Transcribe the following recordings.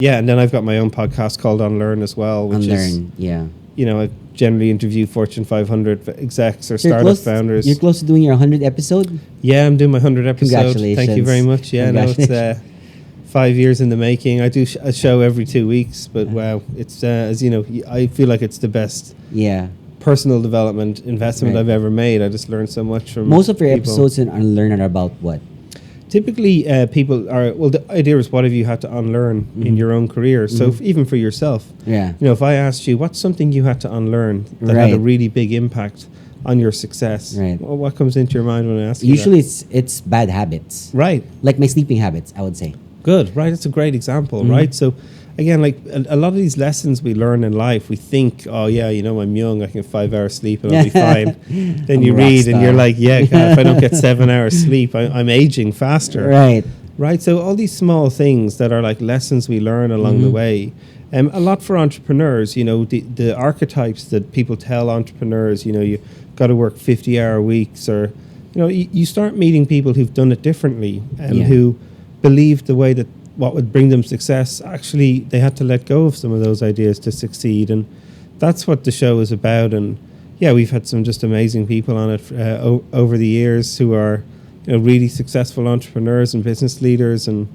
Yeah, and then I've got my own podcast called Unlearn as well, which Unlearn, yeah. I generally interview Fortune 500 execs or So startup founders. You're close to doing your 100th episode? Yeah, I'm doing my 100th episode. Congratulations. Thank you very much. Yeah, no, it's 5 years in the making. I do a show every 2 weeks, but wow, it's as you know, I feel like it's the best personal development investment I've ever made. I just learned so much from most of your people. episodes in Unlearn are about what? Typically, people are, the idea is what have you had to unlearn in your own career? So even for yourself, if I asked you, what's something you had to unlearn that had a really big impact on your success? Right. Well, what comes into your mind when I ask you Usually it's bad habits. Right. Like my sleeping habits, I would say. Good, right? That's a great example, right? So again, like a lot of these lessons we learn in life, we think, oh yeah, I'm young, I can 5 hours sleep and I'll be fine. Then you read and you're like, yeah, God, if I don't get 7 hours sleep, I'm aging faster. Right. So all these small things that are like lessons we learn along the way. A lot for entrepreneurs, the archetypes that people tell entrepreneurs, you got to work 50-hour weeks, or, you start meeting people who've done it differently and who believed the way that what would bring them success, actually they had to let go of some of those ideas to succeed. And that's what the show is about. And yeah, we've had some just amazing people on it over the years who are really successful entrepreneurs and business leaders. And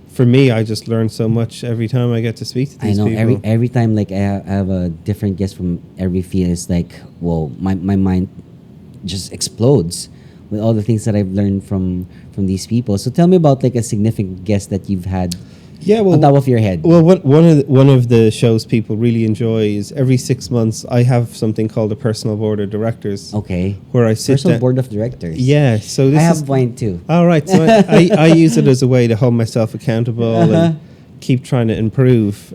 for me, I just learn so much every time I get to speak to these people. I know, every time like I have a different guest from every field, it's like, whoa, my mind just explodes with all the things that I've learned from these people. So tell me about like a significant guest that you've had on top of your head. Well, one of the shows people really enjoy is every 6 months I have something called a personal board of directors. Okay. Where I sit personal board of directors. Yeah. So this I have mine too. All right. So I use it as a way to hold myself accountable and keep trying to improve.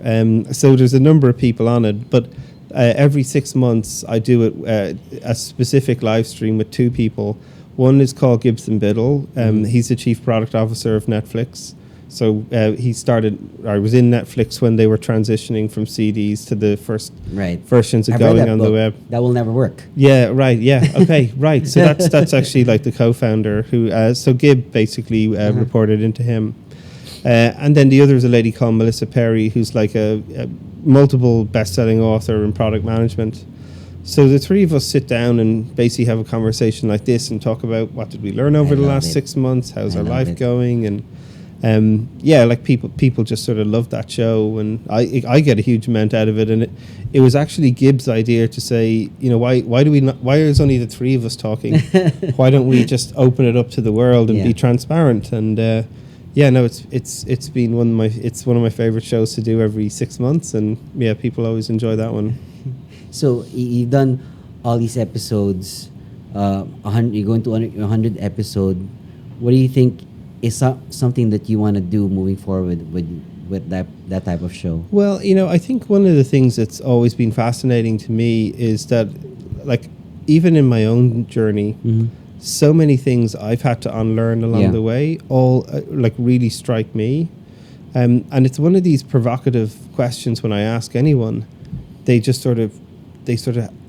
So there's a number of people on it, but every 6 months I do it a specific live stream with two people. One is called Gibson Biddle. He's the chief product officer of Netflix. So he was in Netflix when they were transitioning from CDs to the first versions of going on the web. That will never work. Yeah, right. Yeah, okay, right. So that's actually like the co-founder who. So Gib basically reported into him, and then the other is a lady called Melissa Perry, who's like a multiple best-selling author in product management. So the three of us sit down and basically have a conversation like this and talk about what did we learn over the last 6 months, how's our life going, and like people just sort of love that show, and I get a huge amount out of it. And it was actually Gibbs' idea to say, why do we not? Why is only the three of us talking? Why don't we just open it up to the world and be transparent? And it's been one of my favorite shows to do every 6 months, and people always enjoy that one. So you've done all these episodes. You're going to 100 episode. What do you think is something that you want to do moving forward with that type of show? Well, I think one of the things that's always been fascinating to me is that, like, even in my own journey, so many things I've had to unlearn along the way, all really strike me. And it's one of these provocative questions when I ask anyone, they sort of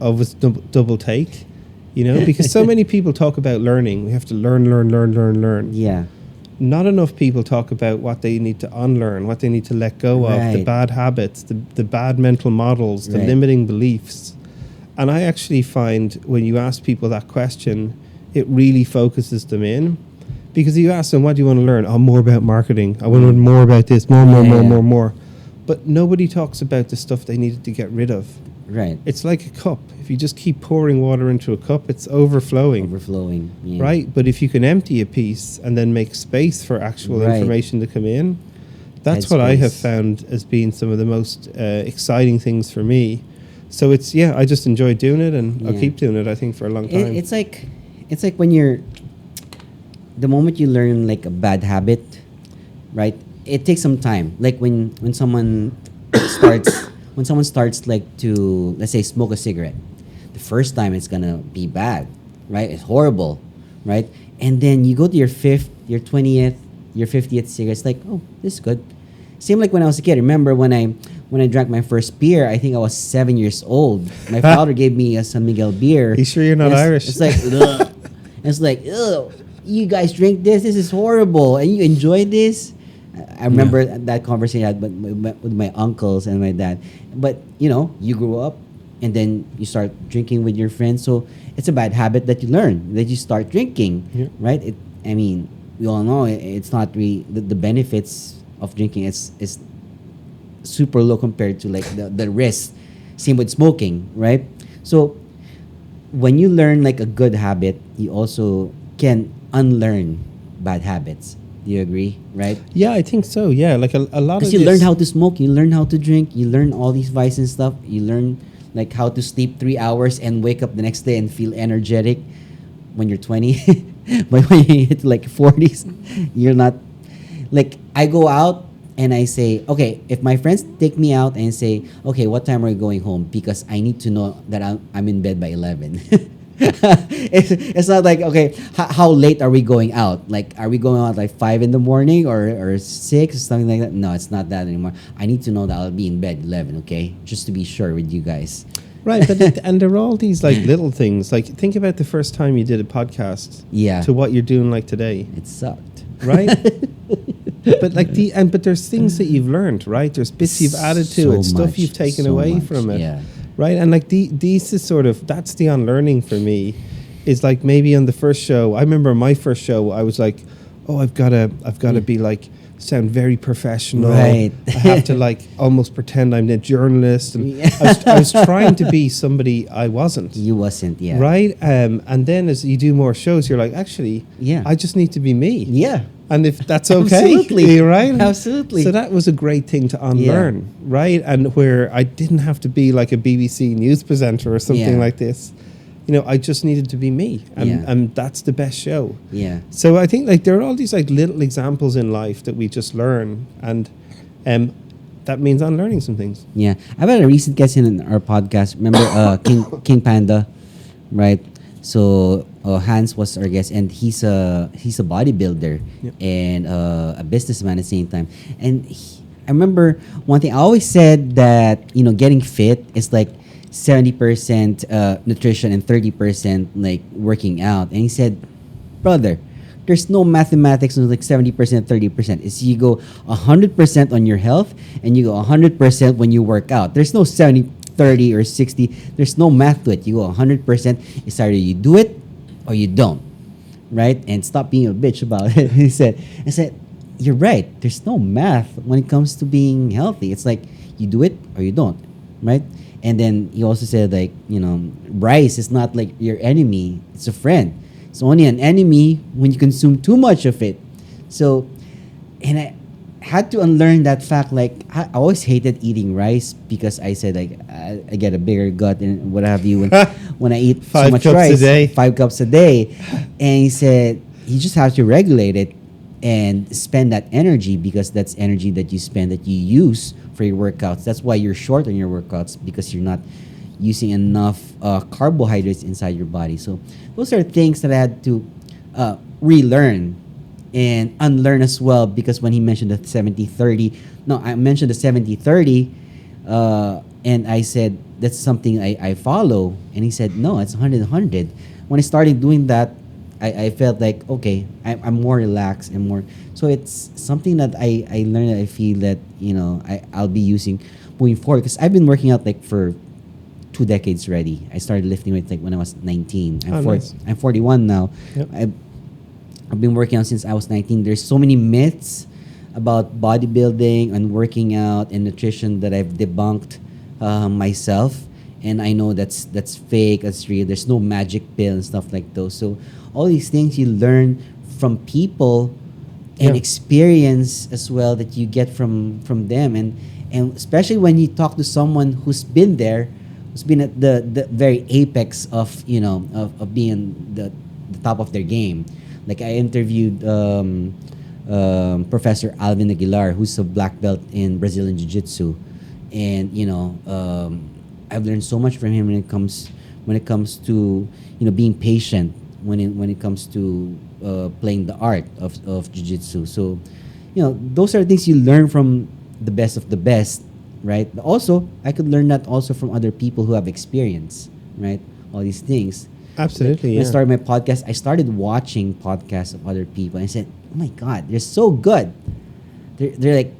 always double take, because so many people talk about learning. We have to learn. Yeah. Not enough people talk about what they need to unlearn, what they need to let go of, the bad habits, the bad mental models, the limiting beliefs. And I actually find when you ask people that question, it really focuses them in. Because you ask them, what do you want to learn? Oh, more about marketing. I want to learn more about this, more. But nobody talks about the stuff they needed to get rid of. Right. It's like a cup. If you just keep pouring water into a cup, it's overflowing. Yeah. Right? But if you can empty a piece and then make space for actual information to come in, that's what I have found as being some of the most exciting things for me. So I just enjoy doing it, and I'll keep doing it, I think, for a long time. It's like when the moment you learn like a bad habit, right? It takes some time. Like when someone starts like to, let's say, smoke a cigarette, the first time it's gonna be bad, right? It's horrible, right? And then you go to your 20th, your 50th cigarette. It's like, oh, this is good. Same like when I was a kid. Remember when I drank my first beer? I think I was 7 years old. My father gave me a San Miguel beer. You sure you're not Irish? It's like, ugh. It's like, ugh, you guys drink this. This is horrible, and you enjoy this. I remember that conversation I had with my uncles and my dad. But you grew up, and then you start drinking with your friends. So it's a bad habit that you learn, that you start drinking, right? I mean, we all know it's not really the benefits of drinking. It's super low compared to like the risk. Same with smoking, right? So when you learn like a good habit, you also can unlearn bad habits. Do you agree, right? Yeah, I think so. Yeah, like a lot of Because you learn how to smoke, you learn how to drink, you learn all these vices and stuff. You learn like how to sleep 3 hours and wake up the next day and feel energetic when you're 20. But when you hit like 40s, you're not. Like, I go out and I say, okay, if my friends take me out and say, okay, what time are you going home? Because I need to know that I'm in bed by 11. It's not like, okay, how late are we going out? Like, are we going out like 5 in the morning or 6 or something like that? No, it's not that anymore. I need to know that I'll be in bed 11, okay? Just to be sure with you guys. Right, but and there are all these like little things. Like, think about the first time you did a podcast. Yeah. To what you're doing like today. It sucked. Right? But like but there's things that you've learned, right? There's bits you've added to So it, stuff much, you've taken so away much, from it. yeah. Right? And like these is sort of, that's the unlearning for me. Is like maybe on the first show, I remember my first show, I was like, oh, I've got to be like, sound very professional. Right. I have to like almost pretend I'm a journalist. And I was trying to be somebody I wasn't. You wasn't, yeah. Right? And then as you do more shows, you're like, actually, Yeah. I just need to be me. Yeah. And if that's okay, Absolutely. right? Absolutely. So that was a great thing to unlearn, right? And where I didn't have to be like a BBC news presenter or something Yeah. like this. I just needed to be me, and that's the best show. Yeah. So I think like there are all these like little examples in life that we just learn, and that means unlearning some things. Yeah. I've had a recent guest in our podcast. Remember King Panda, right? So Hans was our guest, and he's a bodybuilder and a businessman at the same time. And I remember one thing I always said that getting fit is like 70% nutrition and 30% like working out. And he said, brother, there's no mathematics on like 70%, 30%. It's you go 100% on your health and you go 100% when you work out. There's no 70, 30 or 60. There's no math to it. You go 100%. It's either you do it or you don't, right? And stop being a bitch about it. I said, you're right. There's no math when it comes to being healthy. It's like you do it or you don't, right? And then he also said, like, rice is not like your enemy. It's a friend. It's only an enemy when you consume too much of it. So, and I had to unlearn that fact. Like, I always hated eating rice because I said, like, I get a bigger gut and what have you when I eat so much rice. 5 cups a day. And he said, you just have to regulate it and spend that energy, because that's energy that you spend, that you use for your workouts. That's why you're short on your workouts, because you're not using enough carbohydrates inside your body. So those are things that I had to relearn and unlearn as well, because when he mentioned the 70-30, I mentioned the 70-30, and I said, that's something I follow. And he said, no, it's 100-100. When I started doing that, I felt like, okay, I'm more relaxed and more. So it's something that I learned, that I feel that, I'll be using moving forward. Because I've been working out like for 2 decades already. I started lifting weights like when I was 19. Nice. I'm 41 now. Yep. I've been working out since I was 19. There's so many myths about bodybuilding and working out and nutrition that I've debunked myself. And I know that's fake, that's real. There's no magic pill and stuff like those. So all these things you learn from people and experience as well, that you get from them. And especially when you talk to someone who's been there, who's been at the very apex of, of being the top of their game. Like I interviewed Professor Alvin Aguilar, who's a black belt in Brazilian Jiu-Jitsu. And, I've learned so much from him when it comes to being patient when it comes to playing the art of jiu-jitsu. So those are things you learn from the best of the best, right? But also I could learn that also from other people who have experience, right? All these things. Absolutely. When I started my podcast, I started watching podcasts of other people, and I said, oh my God, they're so good. They're like,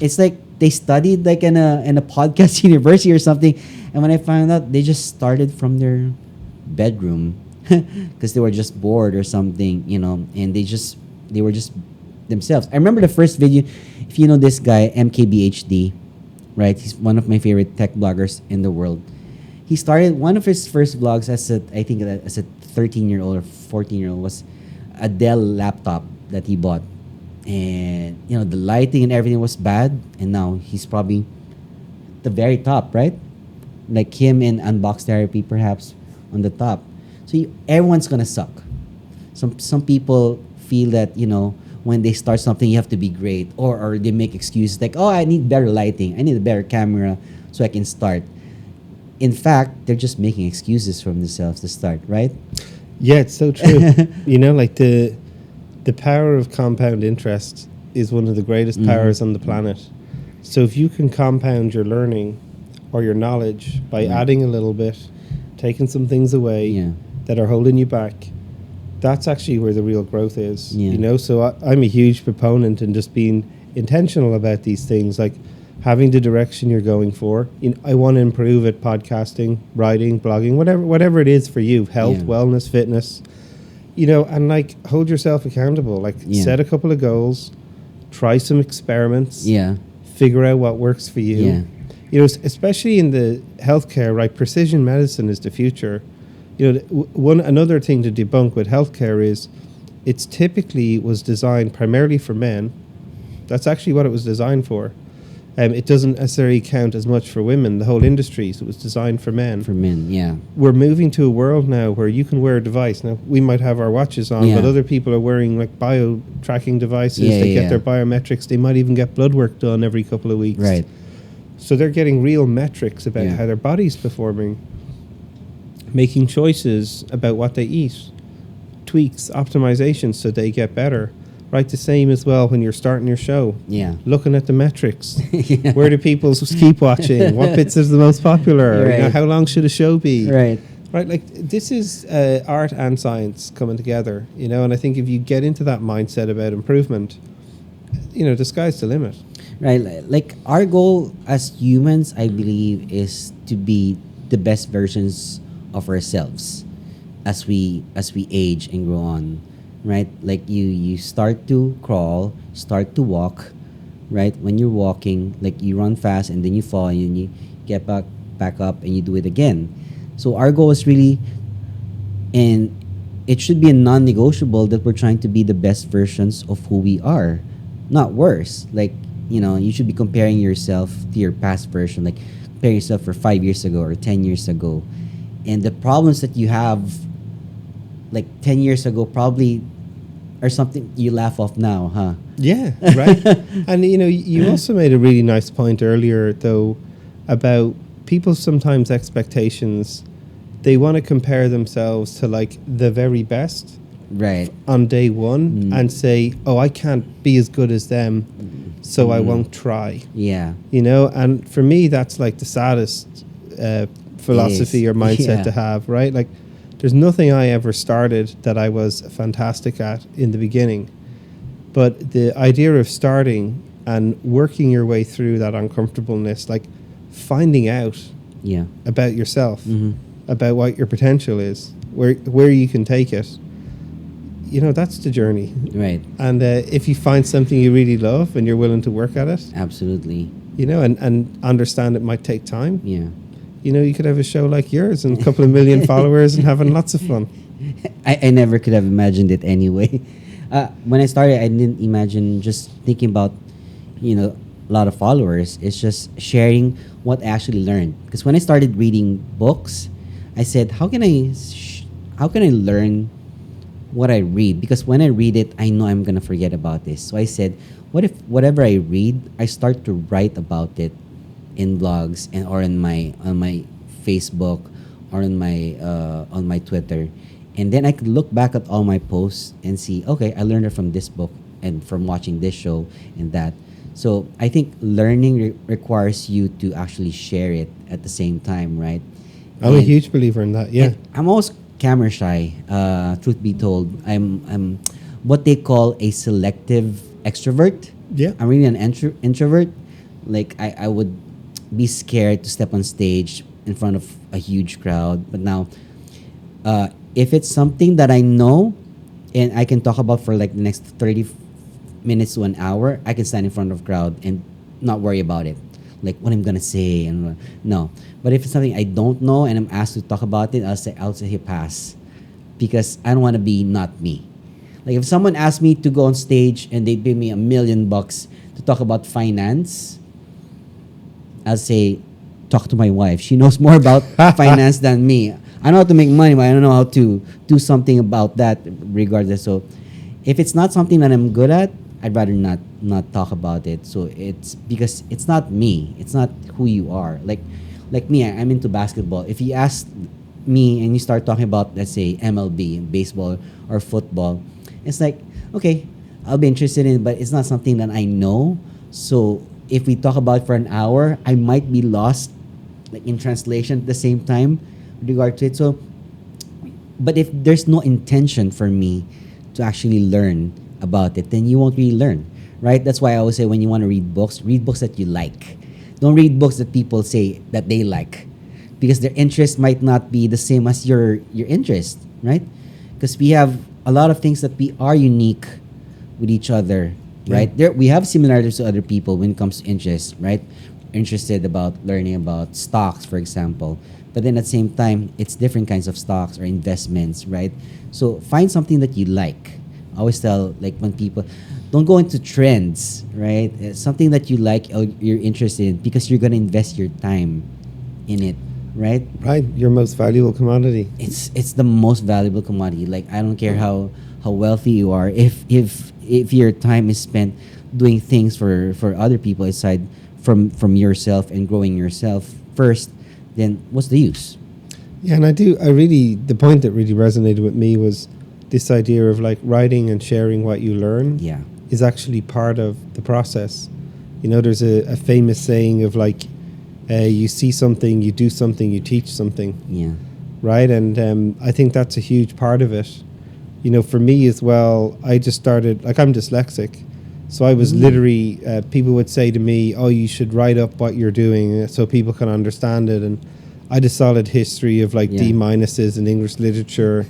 it's like they studied like in a podcast university or something. And when I found out, they just started from their bedroom because they were just bored or something, and they were just themselves. I remember the first video. If you know this guy, MKBHD, right? He's one of my favorite tech bloggers in the world. He started one of his first vlogs as a 13-year-old or 14-year-old was a Dell laptop that he bought, and the lighting and everything was bad, and now he's probably the very top, right? Like him in Unbox Therapy, perhaps on the top. So everyone's gonna suck. Some people feel that when they start something, you have to be great, or they make excuses like, oh, I need better lighting, I need a better camera so I can start. In fact, they're just making excuses for themselves to start, right? Yeah, it's so true. Like the power of compound interest is one of the greatest powers on the planet. So if you can compound your learning or your knowledge by adding a little bit, taking some things away that are holding you back, that's actually where the real growth is. So I'm a huge proponent in just being intentional about these things, like having the direction you're going for. I want to improve at podcasting, writing, blogging, whatever it is for you, health, wellness, fitness, and like hold yourself accountable, like set a couple of goals, try some experiments, figure out what works for you. Especially in the healthcare, right? Precision medicine is the future. Another thing to debunk with healthcare is it's typically was designed primarily for men. That's actually what it was designed for. It doesn't necessarily count as much for women, the whole industry. So it was designed for men. For men, yeah. We're moving to a world now where you can wear a device. Now, we might have our watches on, but other people are wearing like bio-tracking devices. They get their biometrics. They might even get blood work done every couple of weeks. Right. So they're getting real metrics about how their body's performing, making choices about what they eat, tweaks, optimizations so they get better. Right, the same as well when you're starting your show. Looking at the metrics. Where do people keep watching? What bits is the most popular? Right. How long should a show be? Right. Right, like this is art and science coming together, and I think if you get into that mindset about improvement, the sky's the limit. Right, like our goal as humans, I believe, is to be the best versions of ourselves as we age and grow on. Right, like you start to crawl, start to walk, right? When you're walking, like you run fast and then you fall and you get back up and you do it again. So our goal is really, and it should be a non-negotiable, that we're trying to be the best versions of who we are, not worse. Like you should be comparing yourself to your past version, like compare yourself for 5 years ago or 10 years ago, and the problems that you have like 10 years ago probably are something you laugh off now, huh? Yeah, right. And you also made a really nice point earlier, though, about people's sometimes expectations. They want to compare themselves to like the very best, right, on day one, and say, "Oh, I can't be as good as them, so I won't try." Yeah, and for me, that's like the saddest philosophy or mindset to have, right? Like, there's nothing I ever started that I was fantastic at in the beginning. But the idea of starting and working your way through that uncomfortableness, like finding out about yourself, about what your potential is, where you can take it, that's the journey. Right. And if you find something you really love and you're willing to work at it. Absolutely. And understand it might take time. Yeah. You could have a show like yours and a couple of million followers and having lots of fun. I never could have imagined it anyway. When I started, I didn't imagine just thinking about, a lot of followers. It's just sharing what I actually learned. Because when I started reading books, I said, how can I learn what I read? Because when I read it, I know I'm gonna forget about this. So I said, what if whatever I read, I start to write about it in blogs or on my Facebook or on my Twitter, and then I could look back at all my posts and see, okay, I learned it from this book and from watching this show and that. So I think learning requires you to actually share it at the same time, right? I'm a huge believer in that. Yeah, I'm almost camera shy. Truth be told, I'm what they call a selective extrovert. Yeah. I'm really an introvert. Like I would be scared to step on stage in front of a huge crowd. But now, if it's something that I know and I can talk about for like the next 30 minutes to an hour, I can stand in front of a crowd and not worry about it. Like what I'm gonna say and no. But if it's something I don't know and I'm asked to talk about it, I'll say hey, pass, because I don't want to be not me. Like if someone asked me to go on stage and they pay me $1 million to talk about finance, I'll say, talk to my wife. She knows more about finance than me. I know how to make money, but I don't know how to do something about that regardless. So if it's not something that I'm good at, I'd rather not talk about it. So it's because it's not me. It's not who you are. Like me, I'm into basketball. If you ask me and you start talking about, let's say, MLB, baseball or football, it's like, okay, I'll be interested in it, but it's not something that I know. So if we talk about it for an hour, I might be lost, like in translation at the same time with regard to it. So, but if there's no intention for me to actually learn about it, then you won't really learn, right? That's why I always say when you want to read books that you like. Don't read books that people say that they like, because their interest might not be the same as your interest, right? Because we have a lot of things that we are unique with each other, right? We have similarities to other people when it comes to interest, right? Interested about learning about stocks, for example. But then at the same time, it's different kinds of stocks or investments, right? So find something that you like. I always tell, like, when people don't go into trends, right? Something that you like or you're interested in, because you're going to invest your time in it, right? Right, your most valuable commodity. It's the most valuable commodity. Like, I don't care how wealthy you are, if your time is spent doing things for other people aside from yourself and growing yourself first, then what's the use? Yeah, and the point that really resonated with me was this idea of like writing and sharing what you learn is actually part of the process. You know, there's a famous saying of like, you see something, you do something, you teach something. Yeah. Right? And I think that's a huge part of it. You know, for me as well, I just started, like, I'm dyslexic. So I was literally, people would say to me, oh, you should write up what you're doing so people can understand it. And I had a solid history of like D minuses in English literature.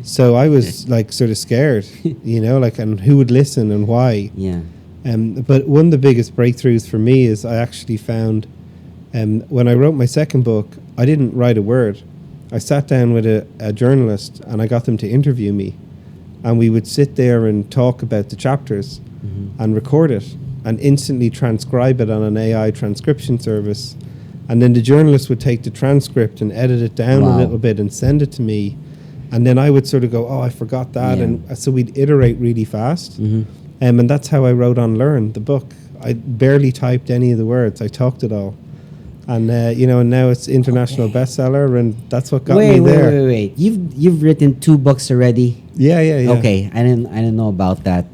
So I was like sort of scared, you know, like, and who would listen and why? Yeah. But one of the biggest breakthroughs for me is I actually found, when I wrote my second book, I didn't write a word. I sat down with a journalist and I got them to interview me. And we would sit there and talk about the chapters and record it and instantly transcribe it on an AI transcription service. And then the journalist would take the transcript and edit it down a little bit and send it to me. And then I would sort of go, oh, I forgot that. And so we'd iterate really fast. And that's how I wrote Unlearn, the book. I barely typed any of the words. I talked it all. And, you know, and now it's international bestseller, and that's what got me there. Wait. You've written 2 books already? Yeah. Okay, I didn't know about that.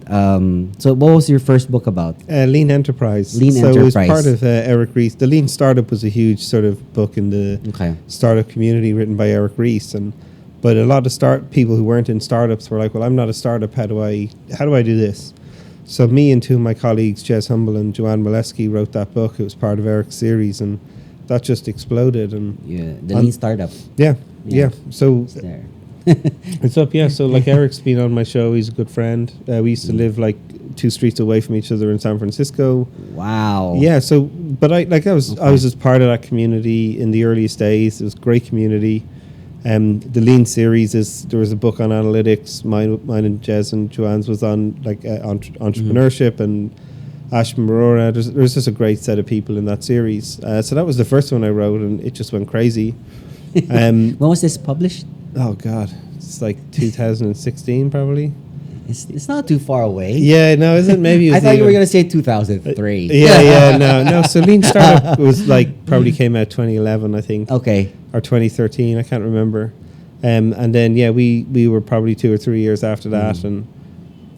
So what was your first book about? Lean Enterprise. So it was part of Eric Ries. The Lean Startup was a huge sort of book in the startup community, written by Eric Ries. But a lot of people who weren't in startups were like, well, I'm not a startup. How do I do this? So me and 2 of my colleagues, Jez Humble and Joanne Molesky, wrote that book. It was part of Eric's series, and that just exploded. And the Lean Startup. Yeah. So it's there. It's up. Yeah. So like Eric's been on my show. He's a good friend. We used to live like 2 streets away from each other in San Francisco. Wow. Yeah. So, but I was just part of that community in the earliest days. It was a great community. The Lean series there was a book on analytics. Mine and Jez and Joanne's was on like entrepreneurship, and Ashman Marora. There's just a great set of people in that series. So that was the first one I wrote, and it just went crazy. When was this published? Oh God, it's like 2016 probably. It's not too far away. Yeah, no, isn't it? Maybe I thought you were gonna say 2003. No. So Lean Startup was like probably came out 2011, I think. Okay. Or 2013, I can't remember. And then we were probably 2 or 3 years after that, and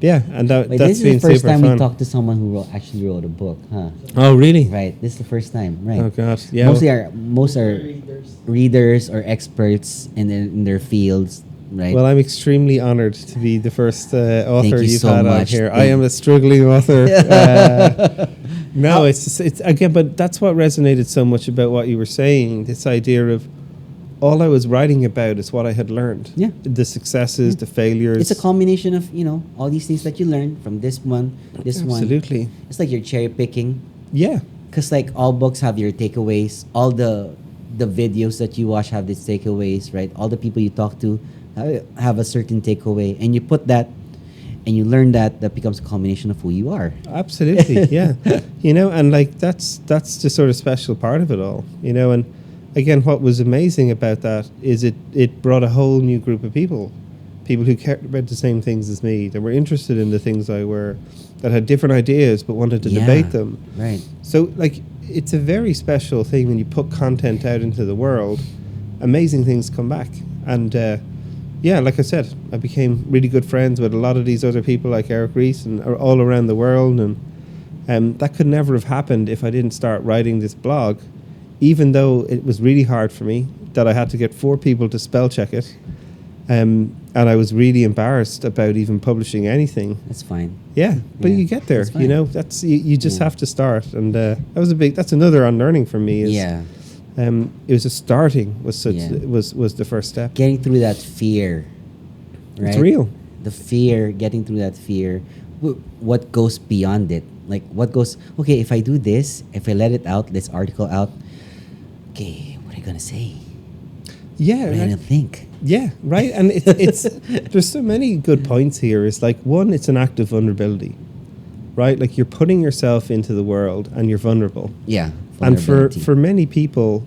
and that's been super fun. This is the first time we talked to someone who actually wrote a book, huh? Oh, really? Right. This is the first time, right? Oh God, yeah. Most are readers or experts in their fields, right? Well, I'm extremely honored to be the first author you you've so had on much. here. I am a struggling author. No, it's again, but that's what resonated so much about what you were saying. This idea of all I was writing about is what I had learned. Yeah. The successes, the failures. It's a combination of, all these things that you learn from this one, this one. Absolutely. It's like you're cherry picking. Yeah. Because like all books have your takeaways. All the videos that you watch have these takeaways, right? All the people you talk to have a certain takeaway. And you put that and you learn that becomes a combination of who you are. Absolutely, yeah. And like that's the sort of special part of it all, and again, what was amazing about that is it brought a whole new group of people who cared about the same things as me, that were interested in the things I were, that had different ideas but wanted to debate them. Right. So like it's a very special thing when you put content out into the world, amazing things come back. And like I said, I became really good friends with a lot of these other people like Eric Rees and are all around the world, and that could never have happened if I didn't start writing this blog, even though it was really hard for me that I had to get 4 people to spell check it, and I was really embarrassed about even publishing anything. That's fine. Yeah, but you get there, that's you just have to start, and that's another unlearning for me. It was was the first step. Getting through that fear, right? It's real. The fear, getting through that fear. What goes beyond it? Like what goes? Okay, if I do this, if I let it out, this article out. Okay, what are you gonna say? Yeah, what are you gonna think? Yeah, right. And it's there's so many good points here. It's like, one, it's an act of vulnerability, right? Like you're putting yourself into the world and you're vulnerable. Yeah. And for many people,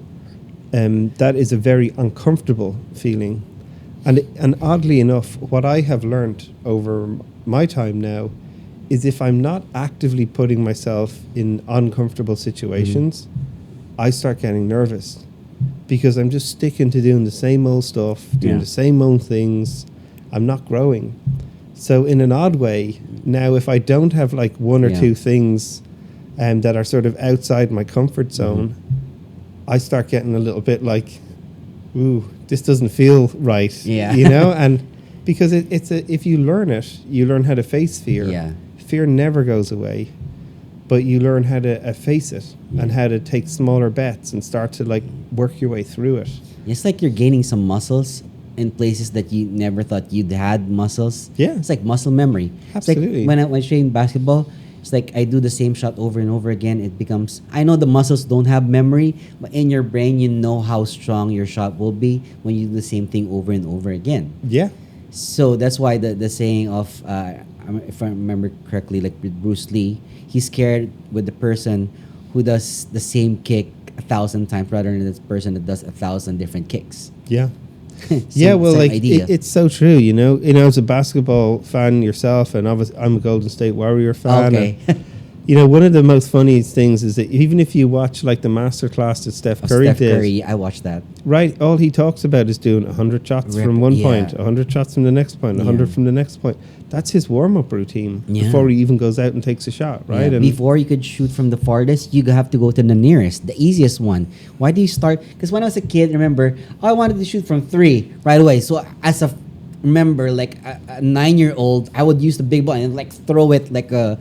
that is a very uncomfortable feeling. And oddly enough, what I have learned over my time now is if I'm not actively putting myself in uncomfortable situations, I start getting nervous because I'm just sticking to doing the same old stuff, doing the same old things. I'm not growing. So in an odd way, now if I don't have like one or two things that are sort of outside my comfort zone, I start getting a little bit like, ooh, this doesn't feel right. Yeah. And because if you learn it, you learn how to face fear. Yeah. Fear never goes away, but you learn how to face it and how to take smaller bets and start to like work your way through it. It's like you're gaining some muscles in places that you never thought you'd had muscles. Yeah. It's like muscle memory. Absolutely. It's like when I train basketball, it's like I do the same shot over and over again. It becomes, I know the muscles don't have memory, but in your brain, you know how strong your shot will be when you do the same thing over and over again. Yeah. So that's why the saying of, if I remember correctly, like with Bruce Lee, he's scared with the person who does the same kick 1,000 times rather than this person that does 1,000 different kicks. Yeah. Same like it's so true, as a basketball fan yourself, and obviously I'm a Golden State Warrior fan. Okay. And, one of the most funniest things is that even if you watch like the masterclass that Steph Curry did, I watched that. Right, all he talks about is doing 100 shots from one point, 100 shots from the next point, 100 from the next point. That's his warm-up routine before he even goes out and takes a shot, right? And before you could shoot from the farthest, you have to go to the nearest, the easiest one. Why do you start? Because when I was a kid, remember, I wanted to shoot from 3 right away. So remember, like a 9-year-old, I would use the big ball and like throw it like a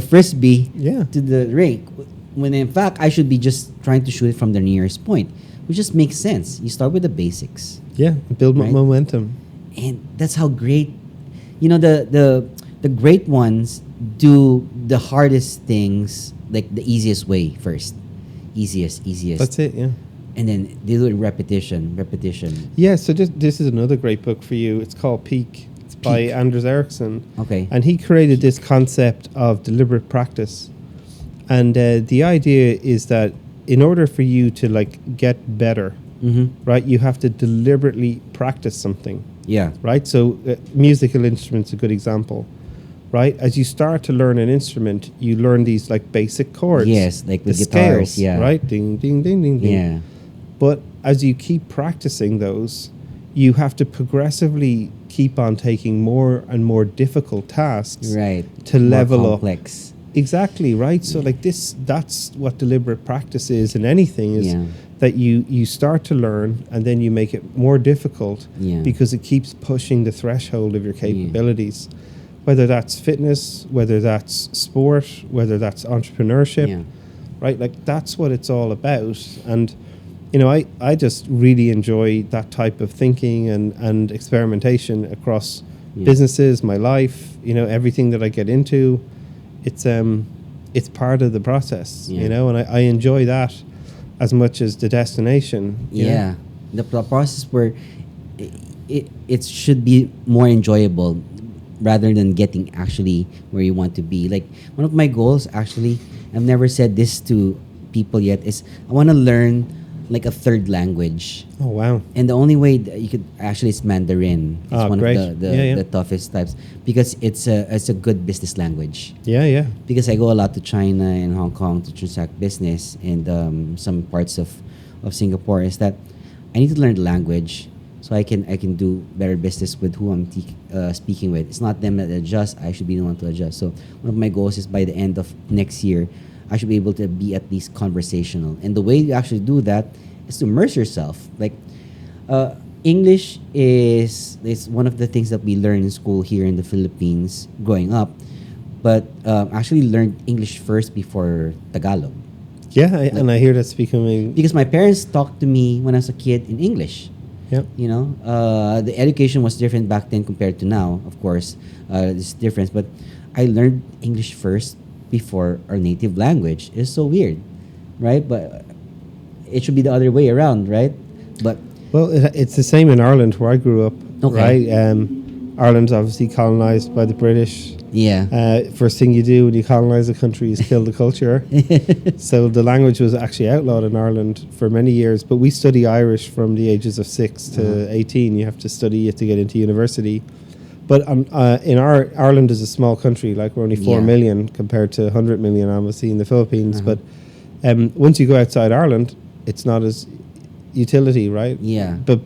frisbee to the rink. When in fact, I should be just trying to shoot it from the nearest point, which just makes sense. You start with the basics. Yeah, build momentum. And that's how great, the great ones do the hardest things like the easiest way first. Easiest. That's it, yeah. And then they do it repetition. Yeah, so this is another great book for you. It's called Peak. It's by Anders Ericsson. Okay. And he created this concept of deliberate practice. And the idea is that in order for you to like get better, right, you have to deliberately practice something. Yeah. Right? So musical instruments a good example. Right? As you start to learn an instrument, you learn these like basic chords. Yes, like the guitars, scales, yeah. Right? Ding, ding, ding, ding, ding. Yeah. But as you keep practicing those, you have to progressively keep on taking more and more difficult tasks right. to more level complex. up. Exactly, right? So like that's what deliberate practice is in anything, is that you start to learn and then you make it more difficult because it keeps pushing the threshold of your capabilities. Whether that's fitness, whether that's sport, whether that's entrepreneurship, right? Like that's what it's all about. And you know, I just really enjoy that type of thinking and experimentation across businesses, my life, you know, everything that I get into. It's part of the process, you know, and I enjoy that as much as the destination. Yeah, the process where it should be more enjoyable rather than getting actually where you want to be. Like one of my goals, actually, I've never said this to people yet, is I want to learn like a third language. Oh wow! And the only way that you could actually is Mandarin. It's one great. of the toughest types because it's a good business language. Yeah. Because I go a lot to China and Hong Kong to transact business, and some parts of Singapore, is that I need to learn the language so I can do better business with who I'm speaking with. It's not them that adjust. I should be the one to adjust. So one of my goals is by the end of next year, I should be able to be at least conversational. And the way you actually do that is to immerse yourself. Like English is one of the things that we learn in school here in the Philippines growing up, but actually learned English first before Tagalog. Yeah, and I hear that's becoming... Because my parents talked to me when I was a kid in English. Yeah. You know, the education was different back then compared to now, of course. There's difference, but I learned English first before our native language. It's so weird, right? But it should be the other way around, right? But well, it's the same in Ireland where I grew up, okay. right? Ireland's obviously colonized by the British. Yeah. First thing you do when you colonize a country is kill the culture. So the language was actually outlawed in Ireland for many years, but we study Irish from the ages of 6 to 18. You have to study it to get into university. But in Ireland is a small country, like we're only 4 million compared to 100 million obviously in the Philippines. But once you go outside Ireland, it's not as utility, right? Yeah. But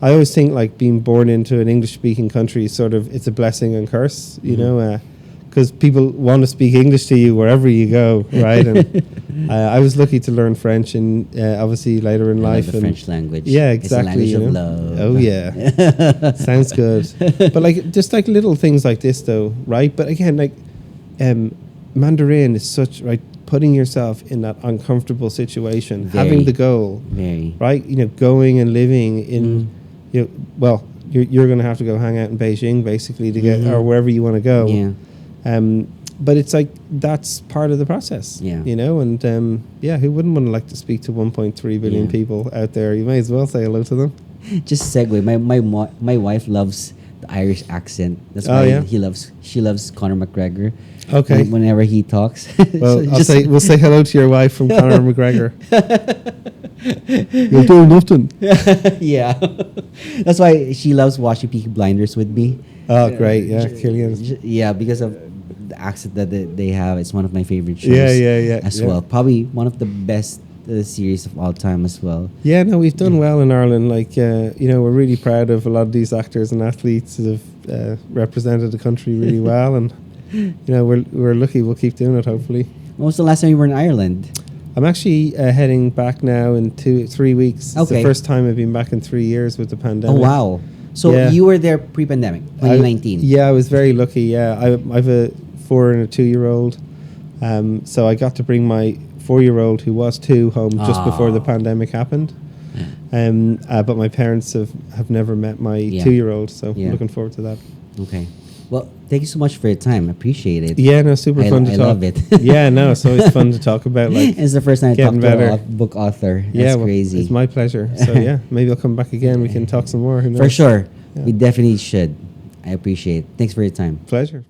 I always think like being born into an English-speaking country is sort of, it's a blessing and curse, you know, because people want to speak English to you wherever you go, right? And I was lucky to learn French, and obviously later in life. The French language. Yeah, exactly. It's a language of love. Oh yeah, sounds good. But like just like little things like this, though, right? But again, like Mandarin is such, right? Putting yourself in that uncomfortable situation, having the goal, right? You know, going and living in, you know, well, you're going to have to go hang out in Beijing basically to get, or wherever you want to go. Yeah. But it's like that's part of the process. Yeah. You know, and who wouldn't want to like to speak to 1.3 billion people out there? You may as well say hello to them. Just segue. My wife loves the Irish accent. That's why she loves Conor McGregor. Okay. Whenever he talks. Well, so we'll say hello to your wife from Conor McGregor. You're doing nothing. Yeah. That's why she loves watching Peaky Blinders with me. Oh, great. Yeah, Killian. Yeah, because of the accent that they have. It's one of my favorite shows. Yeah. As well. Probably one of the best series of all time as well. Yeah, no, we've done well in Ireland. Like, you know, we're really proud of a lot of these actors and athletes that have represented the country really well. And, you know, we're lucky we'll keep doing it, hopefully. When was the last time you were in Ireland? I'm actually heading back now in 3 weeks. It's the first time I've been back in 3 years with the pandemic. Oh, wow. So you were there pre-pandemic, 2019? I was very lucky, yeah. I have a 4 and a 2-year-old. So I got to bring my 4-year-old, who was 2, home just before the pandemic happened. But my parents have never met my 2-year-old, so I'm looking forward to that. Okay. Well, thank you so much for your time. I appreciate it. Yeah, no, super fun to talk. I love it. Yeah, no, it's always fun to talk about. Like, it's the first time I talked to a book author. That's crazy. It's my pleasure. So yeah, maybe I'll come back again. We can talk some more. Who knows? For sure. Yeah. We definitely should. I appreciate it. Thanks for your time. Pleasure.